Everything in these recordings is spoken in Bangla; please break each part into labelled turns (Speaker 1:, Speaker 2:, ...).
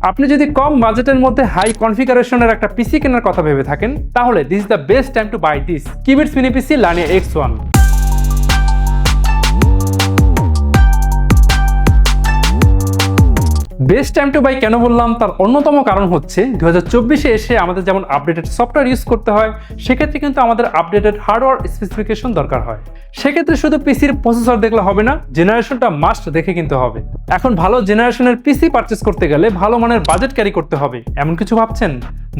Speaker 1: আপনি যদি কম বাজেটের মধ্যে হাই কনফিগারেশনের একটা পিসি কেনার কথা ভেবে থাকেন, তাহলে this is the best time to buy this Kibits mini PC Lania X1। Best time to buy কেন বললাম, তার অন্যতম কারণ হচ্ছে 2024-এ এসে আমাদের যেমন আপডেটেড সফটওয়্যার ইউজ করতে হয়, সেক্ষেত্রে কিন্তু আমাদের আপডেটেড হার্ডওয়্যার স্পেসিফিকেশন দরকার হয়। সেক্ষেত্রে শুধু পিসির প্রসেসর দেখলে হবে না, জেনারেশনটা মাস্ট দেখে কিনতে হবে। এখন ভালো জেনারেশনের পিসি পারচেস করতে গেলে ভালো মানের বাজেট ক্যারি করতে হবে, এমন কিছু ভাবছেন?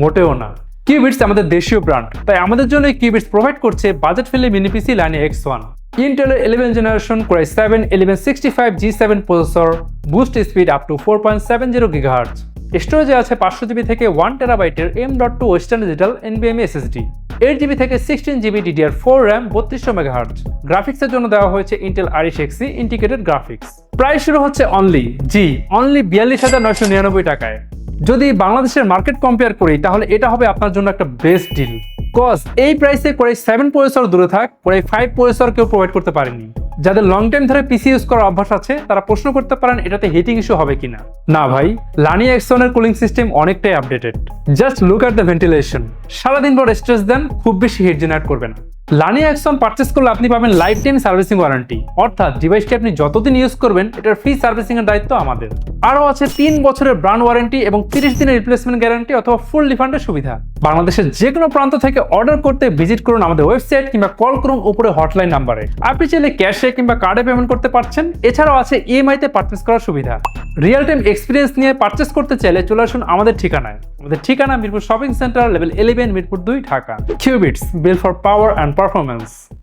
Speaker 1: মোটেও না। কিউবিটস আমাদের দেশীয় ব্র্যান্ড, তাই আমাদের জন্য কিউবিটস প্রোভাইড করছে budget friendly mini PC Lania X1। ইন্টেলের 11 generation Core i7 1165 G7 processor, boost speed up to 4.70 GHz, স্টোরেজে আছে 500GB থেকে 1TB এর M.2 western digital NVMe SSD, 8GB থেকে 16GB DDR4 RAM 3200 MHz। গ্রাফিক্সের জন্য দেওয়া হয়েছে Intel Iris Xe integrated graphics. Price শুরু হচ্ছে অনলি 42,999 টাকায়। যদি বাংলাদেশের মার্কেট কম্পেয়ার করি, তাহলে এটা হবে আপনার জন্য একটা বেস্ট ডিল। কজ এই প্রাইসে Core i7 প্রসেসর দূরে থাক, Core i5 প্রসেসর কেউ প্রোভাইড করতে পারেনি। যাদের লং টাইম ধরে পিসি ইউজ করার অভ্যাস আছে, তারা প্রশ্ন করতে পারেন এটাতে হিটিং ইস্যু হবে কিনা। না ভাই, লানিয়া X1 এর কুলিং সিস্টেম অনেকটাই updated. Just look at the ventilation. সারাদিন পর স্ট্রেস দেন, খুব বেশি হিট জেনারেট করবে না। লানিয়া X1 পারচেস করলে আপনি পাবেন লাইফ টাইম সার্ভিসিং ওয়ারেন্টি, অর্থাৎ ডিভাইসটি আপনি যতদিন ইউজ করবেন এটার ফ্রি সার্ভিসিং এর দায়িত্ব আমাদের। আরও আছে 3 বছরের ব্র্যান্ড ওয়ারেন্টি এবং 30 দিনের রিপ্লেসমেন্ট গ্যারান্টি অথবা ফুল রিফান্ডের সুবিধা। বাংলাদেশের যে কোনো প্রান্ত থেকে অর্ডার করতে ভিজিট করুন আমাদের ওয়েবসাইট কিংবা কল করুন উপরে হটলাইন নাম্বারে। আপনি চাইলে ক্যাশে কিংবা কার্ডে পেমেন্ট করতে পারছেন। এছাড়াও আছে EMI তে পারচেস করার সুবিধা। রিয়েল টাইম এক্সপিরিয়েন্স নিয়ে পারচেস করতে চাইলে চলে আসুন আমাদের ঠিকানায়। আমাদের ঠিকানা Mirpur shopping centre, level 11, Mirpur 2, Dhaka. Cubits, build for power and performance.